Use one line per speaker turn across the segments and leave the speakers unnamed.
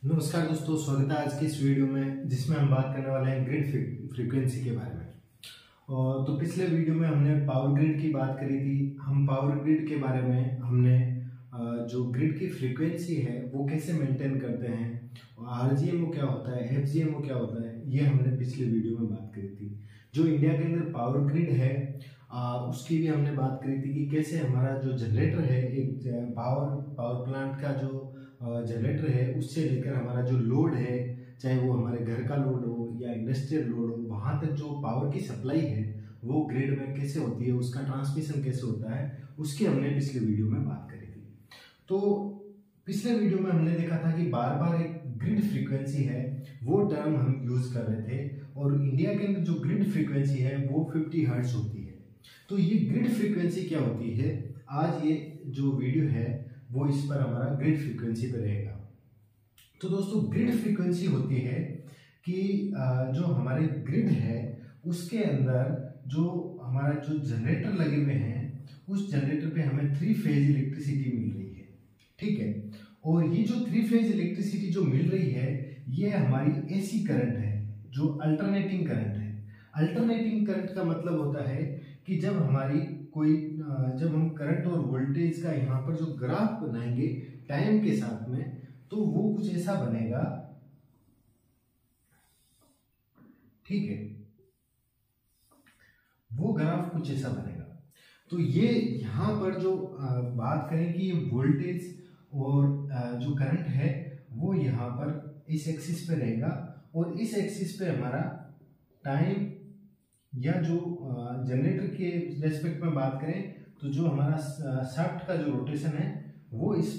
नमस्कार दोस्तों, स्वागत है आज की इस वीडियो में जिसमें हम बात करने वाले हैं ग्रिड फ्रीक्वेंसी के बारे में। और तो पिछले वीडियो में हमने पावर ग्रिड की बात करी थी। हम पावर ग्रिड के बारे में हमने जो ग्रिड की फ्रीक्वेंसी है वो कैसे मेंटेन करते हैं, आरजीएमओ क्या होता है, एफजीएमओ क्या होता है, ये हमने पिछले वीडियो में बात करी थी। जो इंडिया के अंदर पावर ग्रिड है उसकी भी हमने बात करी थी कि कैसे हमारा जो जनरेटर है, एक पावर प्लांट का जो जनरेटर है उससे लेकर हमारा जो लोड है, चाहे वो हमारे घर का लोड हो या इंडस्ट्रियल लोड हो, वहाँ तक जो पावर की सप्लाई है वो ग्रिड में कैसे होती है, उसका ट्रांसमिशन कैसे होता है, उसकी हमने पिछले वीडियो में बात करी थी। तो पिछले वीडियो में हमने देखा था कि बार बार एक ग्रिड फ्रीक्वेंसी है वो टर्म हम यूज कर रहे थे, और इंडिया के अंदर जो ग्रिड फ्रीक्वेंसी है वो 50 हर्ट्ज होती है। तो ये ग्रिड फ्रीक्वेंसी क्या होती है, आज ये जो वीडियो है वो इस पर हमारा ग्रिड फ्रीक्वेंसी पे रहेगा। तो दोस्तों, ग्रिड फ्रीक्वेंसी होती है कि जो हमारे ग्रिड है उसके अंदर जो हमारा जो जनरेटर लगे हुए हैं उस जनरेटर पे हमें 3 फेज इलेक्ट्रिसिटी मिल रही है, ठीक है। और ये जो 3 फेज इलेक्ट्रिसिटी जो मिल रही है ये हमारी एसी करंट है, जो अल्टरनेटिंग करंट है। अल्टरनेटिंग करंट का मतलब होता है कि जब हमारी जब हम करंट और वोल्टेज का यहाँ पर जो ग्राफ बनाएंगे टाइम के साथ में, तो वो कुछ ऐसा बनेगा, ठीक है। वो ग्राफ कुछ ऐसा बनेगा। तो ये यहाँ पर जो बात करें कि ये वोल्टेज और जो करंट है वो यहाँ पर इस एक्सिस पे रहेगा, और इस एक्सिस पे हमारा टाइम या जो जनरेटर के रेस्पेक्ट में बात करें तो जो हमारा शाफ्ट का जो रोटेशन है वो इस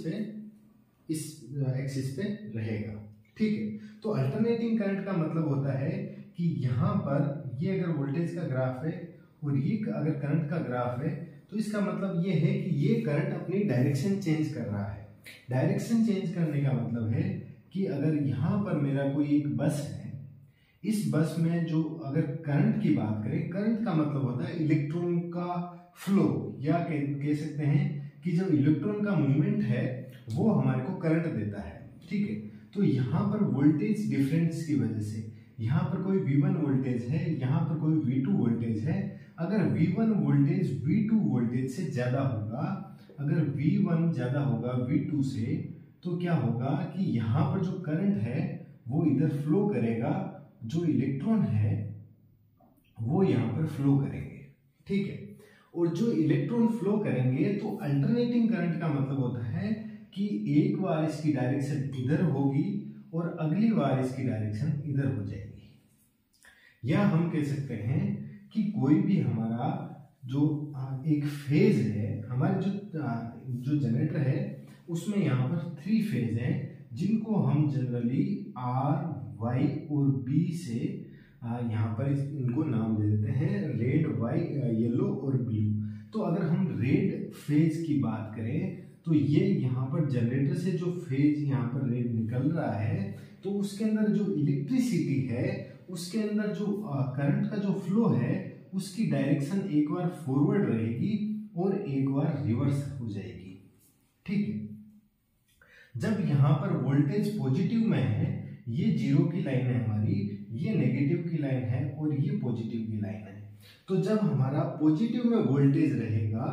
एक्सिस पे रहेगा, ठीक है। तो अल्टरनेटिंग करंट का मतलब होता है कि यहाँ पर ये अगर वोल्टेज का ग्राफ है और ये अगर करंट का ग्राफ है, तो इसका मतलब ये है कि ये करंट अपनी डायरेक्शन चेंज कर रहा है। डायरेक्शन चेंज करने का मतलब है कि अगर यहाँ पर मेरा कोई एक बस है, इस बस में जो अगर करंट की बात करें, करंट का मतलब होता है इलेक्ट्रॉन का फ्लो, या कह सकते हैं कि जो इलेक्ट्रॉन का मूवमेंट है वो हमारे को करंट देता है, ठीक है। तो यहाँ पर वोल्टेज डिफरेंस की वजह से यहाँ पर कोई V1 वोल्टेज है, यहाँ पर कोई V2 वोल्टेज है। अगर V1 वोल्टेज V2 वोल्टेज से ज्यादा होगा, अगर V1 ज्यादा होगा V2 से, तो क्या होगा कि यहाँ पर जो करंट है वो इधर फ्लो करेगा, जो इलेक्ट्रॉन है वो यहाँ पर फ्लो करेंगे, ठीक है। और जो इलेक्ट्रॉन फ्लो करेंगे तो अल्टरनेटिंग करंट का मतलब होता है कि एक बार इसकी डायरेक्शन इधर होगी और अगली बार इसकी डायरेक्शन इधर हो जाएगी। या हम कह सकते हैं कि कोई भी हमारा जो एक फेज है, हमारे जो जनरेटर है उसमें यहाँ पर 3 फेज हैं, जिनको हम जनरली R, Y और B से यहाँ पर इनको नाम दे देते हैं, रेड, वाइट, येलो और ब्लू। तो अगर हम रेड फेज की बात करें तो ये यहाँ पर जनरेटर से जो फेज यहाँ पर रेड निकल रहा है, तो उसके अंदर जो इलेक्ट्रिसिटी है, उसके अंदर जो करंट का जो फ्लो है उसकी डायरेक्शन एक बार फॉरवर्ड रहेगी और एक बार रिवर्स हो जाएगी, ठीक है। जब यहाँ पर वोल्टेज पॉजिटिव में है, ये 0 की लाइन है हमारी, ये नेगेटिव की लाइन है और ये पॉजिटिव की लाइन है। तो जब हमारा पॉजिटिव में वोल्टेज रहेगा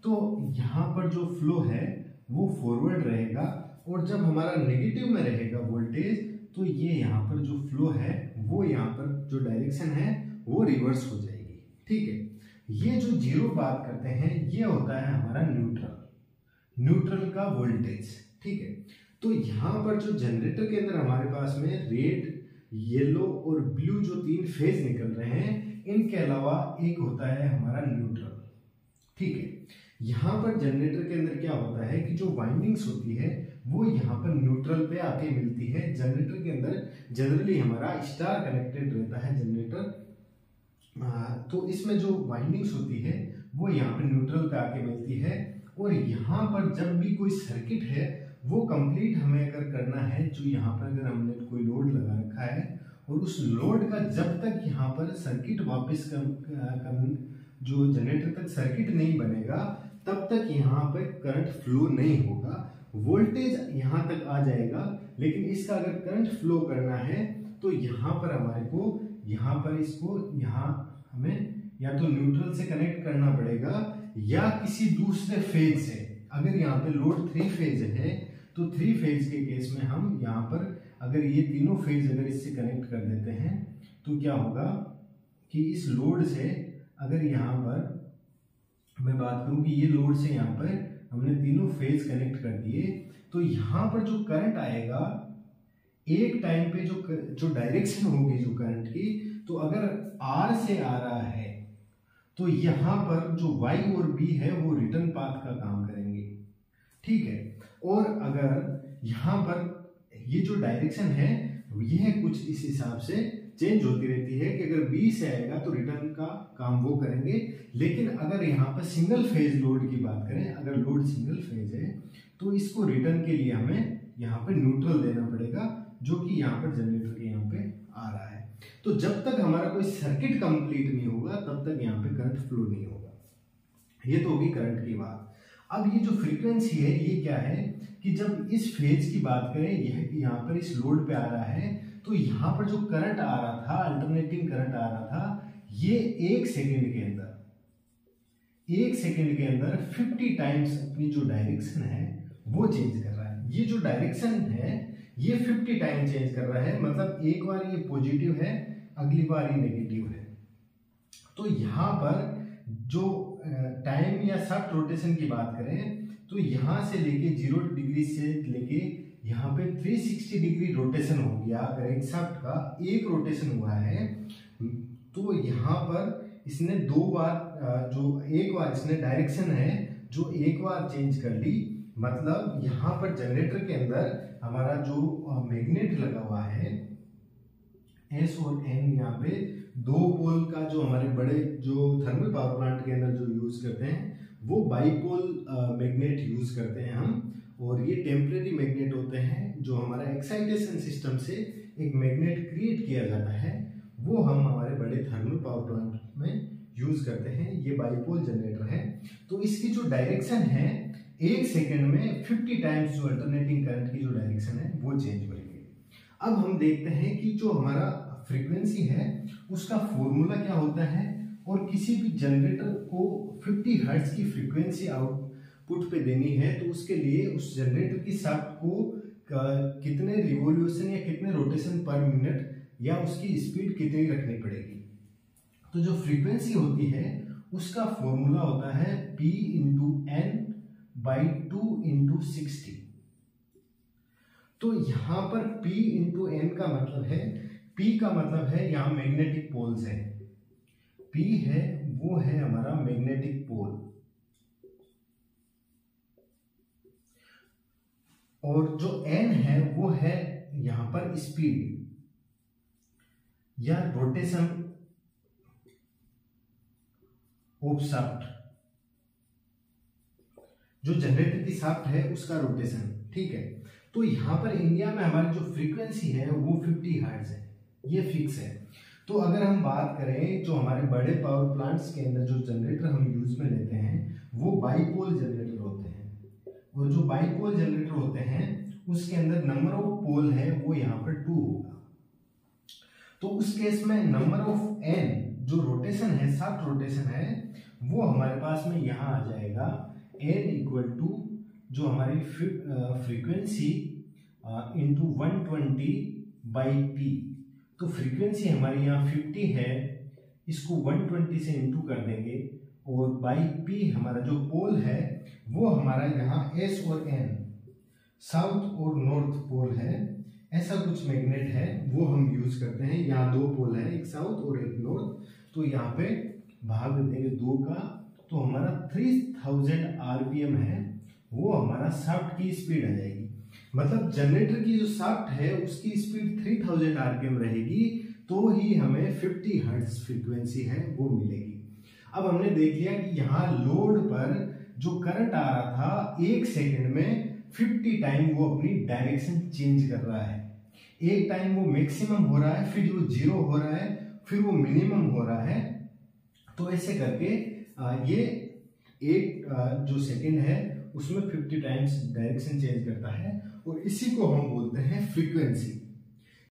तो यहाँ पर जो फ्लो है वो फॉरवर्ड रहेगा, और जब हमारा नेगेटिव में रहेगा वोल्टेज तो ये यहाँ पर जो फ्लो है वो यहाँ पर जो डायरेक्शन है वो रिवर्स हो जाएगी, ठीक है। ये जो 0 बात करते हैं ये होता है हमारा न्यूट्रल का वोल्टेज, ठीक है। तो यहाँ पर जो जनरेटर के अंदर हमारे पास में रेड, येलो और ब्लू जो 3 फेज निकल रहे हैं, इनके अलावा एक होता है हमारा न्यूट्रल, ठीक है। यहाँ पर जनरेटर के अंदर क्या होता है कि जो वाइंडिंग्स होती है वो यहाँ पर न्यूट्रल पे आके मिलती है। जनरेटर के अंदर जनरली हमारा स्टार कनेक्टेड रहता है जनरेटर, तो इसमें जो वाइंडिंग्स होती है वो यहाँ पर न्यूट्रल पे आके मिलती है। और यहाँ पर जब भी कोई सर्किट है वो कंप्लीट हमें अगर करना है, जो यहाँ पर अगर हमने कोई लोड लगा रखा है और उस लोड का जब तक यहाँ पर सर्किट वापस जो जनरेटर तक सर्किट नहीं बनेगा तब तक यहाँ पर करंट फ्लो नहीं होगा। वोल्टेज यहाँ तक आ जाएगा लेकिन इसका अगर करंट फ्लो करना है तो यहाँ पर हमारे को यहाँ पर इसको यहाँ हमें या तो न्यूट्रल से कनेक्ट करना पड़ेगा या किसी दूसरे फेज से। अगर यहाँ पे लोड 3 फेज है तो 3 फेज के केस में हम यहाँ पर अगर ये तीनों फेज अगर इससे कनेक्ट कर देते हैं तो क्या होगा कि इस लोड से अगर यहाँ पर मैं बात करूं कि ये लोड से यहाँ पर हमने तीनों फेज कनेक्ट कर दिए तो यहाँ पर जो करंट आएगा एक टाइम पे जो डायरेक्शन होगी जो करंट की, तो अगर R से आ रहा है तो यहाँ पर जो Y और B है वो रिटर्न पाथ का काम करेंगे, ठीक है। और अगर यहाँ पर ये जो डायरेक्शन है यह कुछ इस हिसाब से चेंज होती रहती है कि अगर B से आएगा तो रिटर्न का काम वो करेंगे। लेकिन अगर यहाँ पर सिंगल फेज लोड की बात करें, अगर लोड सिंगल फेज है तो इसको रिटर्न के लिए हमें यहाँ पे न्यूट्रल देना पड़ेगा, जो कि यहाँ पर जनरेटर के यहाँ पे आ रहा है। तो जब तक हमारा कोई सर्किट कंप्लीट नहीं होगा तब तक यहाँ पे करंट फ्लो नहीं होगा। ये तो होगी करंट की बात। अब ये जो फ्रीक्वेंसी है ये क्या है कि जब इस फेज की बात करें, यह यहाँ पर इस लोड पे आ रहा है तो यहाँ पर जो करंट आ रहा था, अल्टरनेटिंग करंट आ रहा था, ये 1 सेकेंड के अंदर 50 टाइम्स अपनी जो डायरेक्शन है वो चेंज कर रहा है। ये जो डायरेक्शन है ये 50 टाइम चेंज कर रहा है, मतलब एक बार ये पॉजिटिव है, अगली बार ये नेगेटिव है। तो यहाँ पर जो टाइम या शाफ्ट रोटेशन की बात करें तो यहाँ से लेके 0 डिग्री से लेके यहाँ पे 360 डिग्री रोटेशन हो गया। अगर एक शाफ्ट का एक रोटेशन हुआ है तो यहाँ पर इसने 2 बार जो एक बार इसने डायरेक्शन है जो एक बार चेंज कर ली, मतलब यहाँ पर जनरेटर के अंदर हमारा जो मैग्नेट लगा हुआ है S और N, यहाँ पे 2 पोल का जो हमारे बड़े जो थर्मल पावर प्लांट के अंदर जो यूज करते हैं वो बाईपोल मैग्नेट यूज करते हैं हम, और ये टेम्परेरी मैग्नेट होते हैं। जो हमारा एक्साइटेशन सिस्टम से एक मैग्नेट क्रिएट किया जाता है वो हम हमारे बड़े थर्मल पावर प्लांट में यूज करते हैं। ये बाईपोल जनरेटर है। तो इसकी जो डायरेक्शन है 1 सेकेंड में 50 टाइम्स जो अल्टरनेटिंग करंट की जो डायरेक्शन है वो चेंज करेंगे। अब हम देखते हैं कि जो हमारा फ्रीक्वेंसी है उसका फॉर्मूला क्या होता है, और किसी भी जनरेटर को 50 हर्ट्ज की फ्रीक्वेंसी आउटपुट पे देनी है तो उसके लिए उस जनरेटर की शाफ्ट को कितने रिवॉल्यूशन या कितने रोटेशन पर मिनट या उसकी स्पीड कितनी रखनी पड़ेगी। तो जो फ्रीक्वेंसी होती है उसका फॉर्मूला होता है P into N by 2 into 60। तो यहाँ पर P इंटू N का मतलब है, P का मतलब है यहाँ मैग्नेटिक पोल्स है, P है वो है हमारा मैग्नेटिक पोल, और जो N है वो है यहाँ पर स्पीड या रोटेशन ऑफ शाफ्ट, जो जनरेटर की शाफ्ट है उसका रोटेशन, ठीक है। तो यहाँ पर इंडिया में हमारी जो फ्रीक्वेंसी है वो 50 हर्ट्ज है, ये फिक्स है। तो अगर हम बात करें जो हमारे बड़े पावर प्लांट्स के अंदर जो जनरेटर हम यूज में लेते हैं वो बाईपोल जनरेटर होते हैं, और जो बाईपोल जनरेटर होते हैं उसके अंदर नंबर ऑफ पोल है वो यहाँ पर 2 होगा। तो उस केस में नंबर ऑफ N जो रोटेशन है, शाफ्ट रोटेशन है, वो हमारे पास में यहाँ आ जाएगा N इक्वल टू जो हमारी फ्रीक्वेंसी इंटू 120 बाई P। तो फ्रीक्वेंसी हमारी यहाँ 50 है, इसको 120 से इंटू कर देंगे, और बाई P हमारा जो पोल है वो हमारा यहाँ S और N साउथ और नॉर्थ पोल है, ऐसा कुछ मैग्नेट है वो हम यूज करते हैं। यहाँ 2 पोल है, एक साउथ और एक नॉर्थ, तो यहाँ पे भाग देंगे 2 का, तो हमारा 3000 RPM है वो हमारा शाफ्ट की स्पीड आ जाएगी। मतलब जनरेटर की जो शाफ्ट है उसकी स्पीड 3000 RPM रहेगी, तो ही हमें 50 हर्ट्ज फ्रीक्वेंसी है वो मिलेगी। अब हमने देख लिया कि यहाँ लोड पर जो करंट आ रहा था 1 सेकेंड में 50 टाइम वो अपनी डायरेक्शन चेंज कर रहा है। एक टाइम वो मैक्सिमम हो रहा है, फिर वो 0 हो रहा है, फिर वो मिनिमम हो रहा है। तो ऐसे करके ये एक जो सेकंड है उसमें 50 टाइम्स डायरेक्शन चेंज करता है, और इसी को हम बोलते हैं फ्रीक्वेंसी।